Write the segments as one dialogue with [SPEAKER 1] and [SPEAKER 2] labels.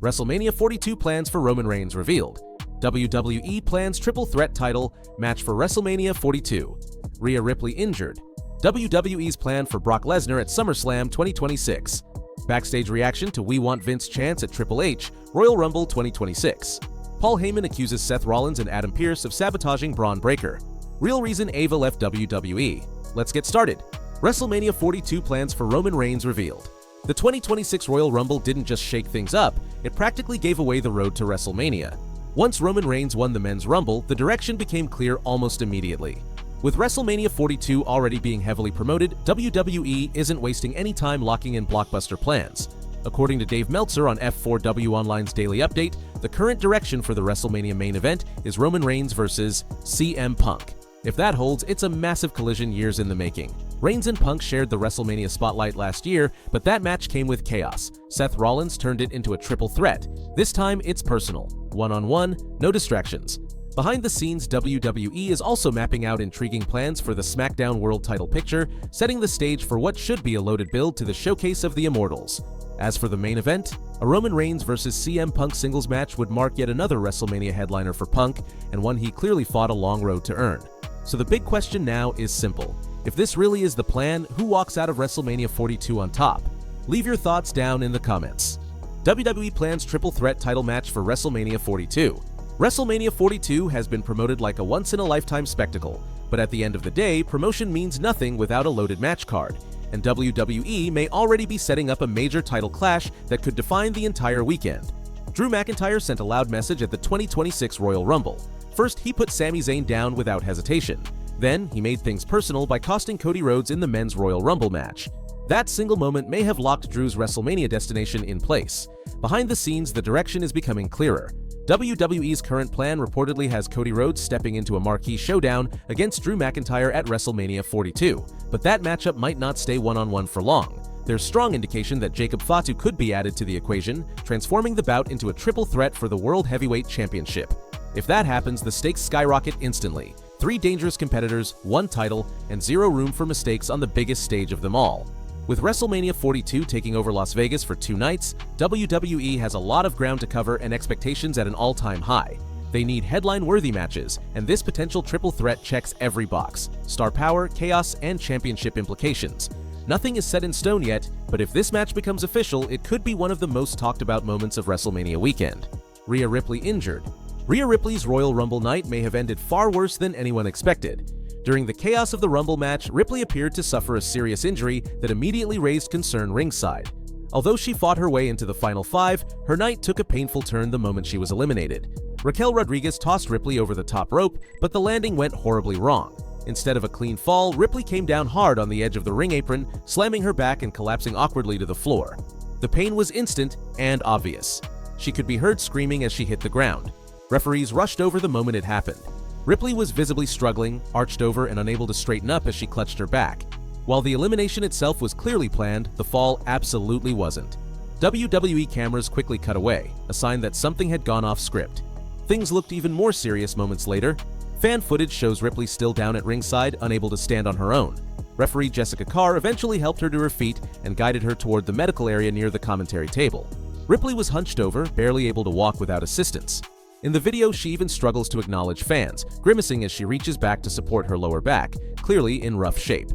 [SPEAKER 1] WrestleMania 42 plans for Roman Reigns revealed. WWE plans triple threat title match for WrestleMania 42. Rhea Ripley injured. WWE's plan for Brock Lesnar at SummerSlam 2026. Backstage reaction to We Want Vince chants at Triple H, Royal Rumble 2026. Paul Heyman accuses Seth Rollins and Adam Pearce of sabotaging Bron Breakker. Real reason Ava left WWE. Let's get started. WrestleMania 42 plans for Roman Reigns revealed. The 2026 Royal Rumble didn't just shake things up, it practically gave away the road to WrestleMania. Once Roman Reigns won the Men's Rumble, the direction became clear almost immediately. With WrestleMania 42 already being heavily promoted, WWE isn't wasting any time locking in blockbuster plans. According to Dave Meltzer on F4W Online's Daily Update, the current direction for the WrestleMania main event is Roman Reigns vs. CM Punk. If that holds, it's a massive collision years in the making. Reigns and Punk shared the WrestleMania spotlight last year, but that match came with chaos. Seth Rollins turned it into a triple threat. This time, it's personal. One-on-one, no distractions. Behind the scenes, WWE is also mapping out intriguing plans for the SmackDown World title picture, setting the stage for what should be a loaded build to the showcase of the Immortals. As for the main event, a Roman Reigns vs. CM Punk singles match would mark yet another WrestleMania headliner for Punk, and one he clearly fought a long road to earn. So the big question now is simple. If this really is the plan, who walks out of WrestleMania 42 on top? Leave your thoughts down in the comments. WWE plans triple threat title match for WrestleMania 42. WrestleMania 42 has been promoted like a once-in-a-lifetime spectacle, but at the end of the day, promotion means nothing without a loaded match card, and WWE may already be setting up a major title clash that could define the entire weekend. Drew McIntyre sent a loud message at the 2026 Royal Rumble. First, he put Sami Zayn down without hesitation. Then, he made things personal by costing Cody Rhodes in the men's Royal Rumble match. That single moment may have locked Drew's WrestleMania destination in place. Behind the scenes, the direction is becoming clearer. WWE's current plan reportedly has Cody Rhodes stepping into a marquee showdown against Drew McIntyre at WrestleMania 42, but that matchup might not stay one-on-one for long. There's strong indication that Jacob Fatu could be added to the equation, transforming the bout into a triple threat for the World Heavyweight Championship. If that happens, the stakes skyrocket instantly. 3 dangerous competitors, 1 title, and 0 room for mistakes on the biggest stage of them all. With WrestleMania 42 taking over Las Vegas for 2 nights, WWE has a lot of ground to cover and expectations at an all-time high. They need headline-worthy matches, and this potential triple threat checks every box: star power, chaos, and championship implications. Nothing is set in stone yet, but if this match becomes official, it could be one of the most talked about moments of WrestleMania weekend. Rhea Ripley injured. Rhea Ripley's Royal Rumble night may have ended far worse than anyone expected. During the chaos of the Rumble match, Ripley appeared to suffer a serious injury that immediately raised concern ringside. Although she fought her way into the final 5, her night took a painful turn the moment she was eliminated. Raquel Rodriguez tossed Ripley over the top rope, but the landing went horribly wrong. Instead of a clean fall, Ripley came down hard on the edge of the ring apron, slamming her back and collapsing awkwardly to the floor. The pain was instant and obvious. She could be heard screaming as she hit the ground. Referees rushed over the moment it happened. Ripley was visibly struggling, arched over and unable to straighten up as she clutched her back. While the elimination itself was clearly planned, the fall absolutely wasn't. WWE cameras quickly cut away, a sign that something had gone off script. Things looked even more serious moments later. Fan footage shows Ripley still down at ringside, unable to stand on her own. Referee Jessica Carr eventually helped her to her feet and guided her toward the medical area near the commentary table. Ripley was hunched over, barely able to walk without assistance. In the video, she even struggles to acknowledge fans, grimacing as she reaches back to support her lower back, clearly in rough shape.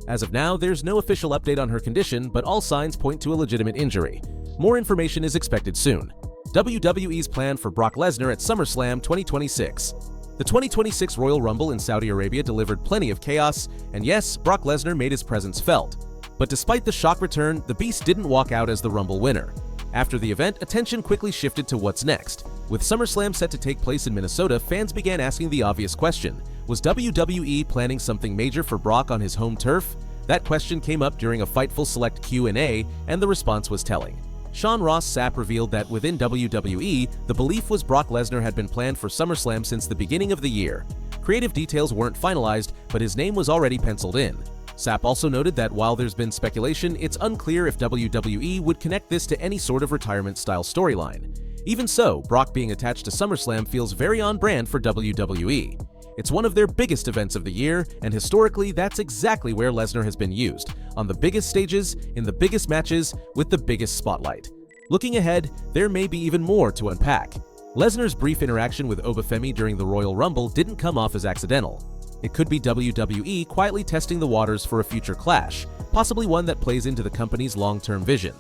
[SPEAKER 1] As of now, there's no official update on her condition, but all signs point to a legitimate injury. More information is expected soon. WWE's plan for Brock Lesnar at SummerSlam 2026. The 2026 Royal Rumble in Saudi Arabia delivered plenty of chaos, and yes, Brock Lesnar made his presence felt. But despite the shock return, the Beast didn't walk out as the Rumble winner. After the event, attention quickly shifted to what's next. With SummerSlam set to take place in Minnesota, fans began asking the obvious question: was WWE planning something major for Brock on his home turf? That question came up during a Fightful Select Q&A, and the response was telling. Sean Ross Sapp revealed that within WWE, the belief was Brock Lesnar had been planned for SummerSlam since the beginning of the year. Creative details weren't finalized, but his name was already penciled in. Sapp also noted that while there's been speculation, it's unclear if WWE would connect this to any sort of retirement-style storyline. Even so, Brock being attached to SummerSlam feels very on brand for WWE. It's one of their biggest events of the year, and historically, that's exactly where Lesnar has been used, on the biggest stages, in the biggest matches, with the biggest spotlight. Looking ahead, there may be even more to unpack. Lesnar's brief interaction with Obafemi during the Royal Rumble didn't come off as accidental. It could be WWE quietly testing the waters for a future clash, possibly one that plays into the company's long-term vision.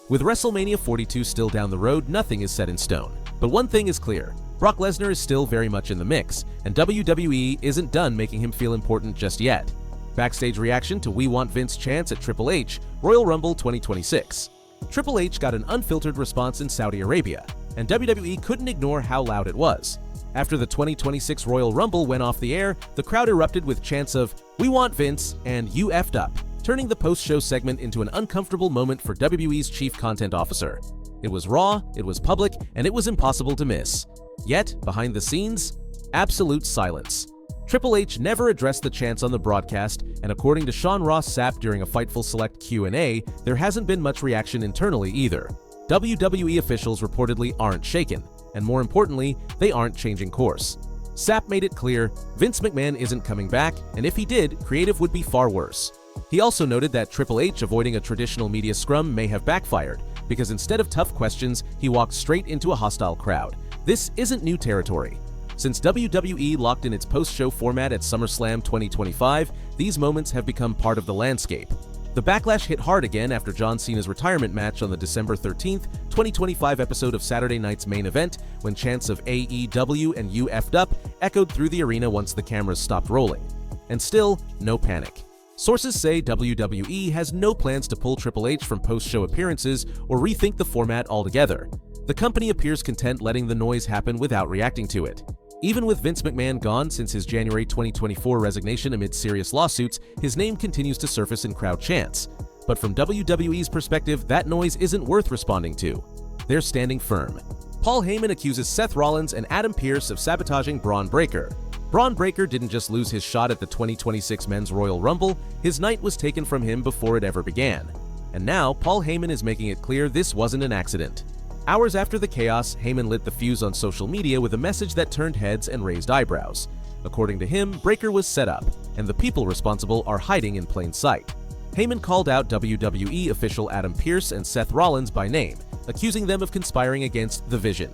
[SPEAKER 1] With WrestleMania 42 still down the road, nothing is set in stone. But one thing is clear, Brock Lesnar is still very much in the mix, and WWE isn't done making him feel important just yet. Backstage reaction to We Want Vince chants at Triple H, Royal Rumble 2026. Triple H got an unfiltered response in Saudi Arabia, and WWE couldn't ignore how loud it was. After the 2026 Royal Rumble went off the air, the crowd erupted with chants of "We want Vince" and "You effed up," turning the post-show segment into an uncomfortable moment for WWE's chief content officer. It was raw, it was public, and it was impossible to miss. Yet, behind the scenes, absolute silence. Triple H never addressed the chants on the broadcast, and according to Sean Ross Sapp during a Fightful Select Q&A, there hasn't been much reaction internally either. WWE officials reportedly aren't shaken, and more importantly, they aren't changing course. Sapp made it clear Vince McMahon isn't coming back, and if he did, creative would be far worse. He also noted that Triple H avoiding a traditional media scrum may have backfired, because instead of tough questions, he walked straight into a hostile crowd. This isn't new territory. Since WWE locked in its post-show format at SummerSlam 2025, these moments have become part of the landscape. The backlash hit hard again after John Cena's retirement match on the December 13, 2025 episode of Saturday Night's Main Event, when chants of AEW and "You effed up" echoed through the arena once the cameras stopped rolling. And still, no panic. Sources say WWE has no plans to pull Triple H from post-show appearances or rethink the format altogether. The company appears content letting the noise happen without reacting to it. Even with Vince McMahon gone since his January 2024 resignation amid serious lawsuits, his name continues to surface in crowd chants. But from WWE's perspective, that noise isn't worth responding to. They're standing firm. Paul Heyman accuses Seth Rollins and Adam Pearce of sabotaging Bron Breakker. Bron Breakker didn't just lose his shot at the 2026 Men's Royal Rumble, his night was taken from him before it ever began. And now, Paul Heyman is making it clear this wasn't an accident. Hours after the chaos, Heyman lit the fuse on social media with a message that turned heads and raised eyebrows. According to him, Breakker was set up, and the people responsible are hiding in plain sight. Heyman called out WWE official Adam Pearce and Seth Rollins by name, accusing them of conspiring against the Vision.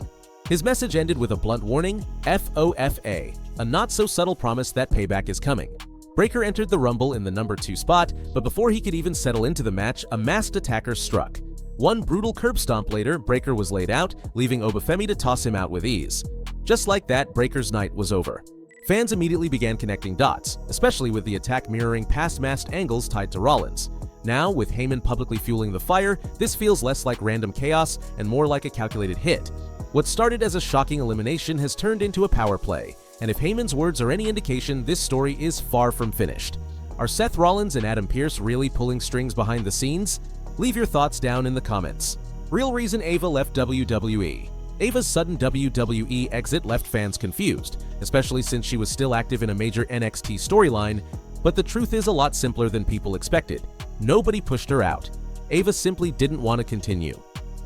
[SPEAKER 1] His message ended with a blunt warning, FOFA, a not-so-subtle promise that payback is coming. Breakker entered the Rumble in the number 2 spot, but before he could even settle into the match, a masked attacker struck. One brutal curb stomp later, Breakker was laid out, leaving Obafemi to toss him out with ease. Just like that, Breakker's night was over. Fans immediately began connecting dots, especially with the attack mirroring past masked angles tied to Rollins. Now, with Heyman publicly fueling the fire, this feels less like random chaos and more like a calculated hit. What started as a shocking elimination has turned into a power play, and if Heyman's words are any indication, this story is far from finished. Are Seth Rollins and Adam Pearce really pulling strings behind the scenes? Leave your thoughts down in the comments. Real reason Ava left WWE. Ava's sudden WWE exit left fans confused, especially since she was still active in a major NXT storyline, but the truth is a lot simpler than people expected. Nobody pushed her out. Ava simply didn't want to continue.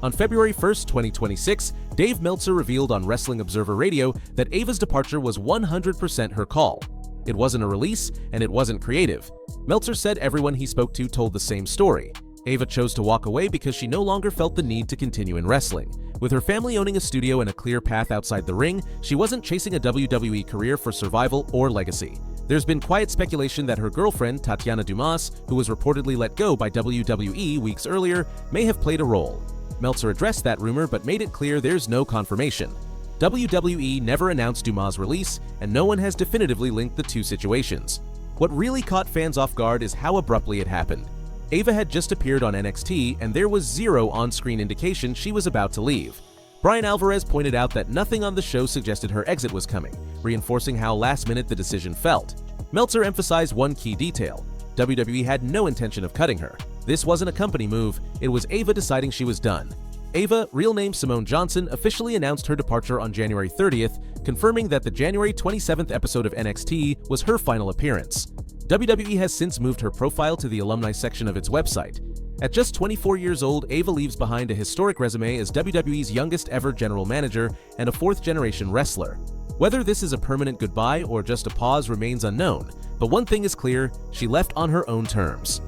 [SPEAKER 1] On February 1st, 2026, Dave Meltzer revealed on Wrestling Observer Radio that Ava's departure was 100% her call. It wasn't a release, and it wasn't creative. Meltzer said everyone he spoke to told the same story. Ava chose to walk away because she no longer felt the need to continue in wrestling. With her family owning a studio and a clear path outside the ring, she wasn't chasing a WWE career for survival or legacy. There's been quiet speculation that her girlfriend, Tatiana Dumas, who was reportedly let go by WWE weeks earlier, may have played a role. Meltzer addressed that rumor but made it clear there's no confirmation. WWE never announced Dumas' release, and no one has definitively linked the two situations. What really caught fans off guard is how abruptly it happened. Ava had just appeared on NXT, and there was zero on-screen indication she was about to leave. Brian Alvarez pointed out that nothing on the show suggested her exit was coming, reinforcing how last-minute the decision felt. Meltzer emphasized one key detail. WWE had no intention of cutting her. This wasn't a company move, it was Ava deciding she was done. Ava, real name Simone Johnson, officially announced her departure on January 30th, confirming that the January 27th episode of NXT was her final appearance. WWE has since moved her profile to the alumni section of its website. At just 24 years old, Ava leaves behind a historic resume as WWE's youngest ever general manager and a fourth-generation wrestler. Whether this is a permanent goodbye or just a pause remains unknown, but one thing is clear, she left on her own terms.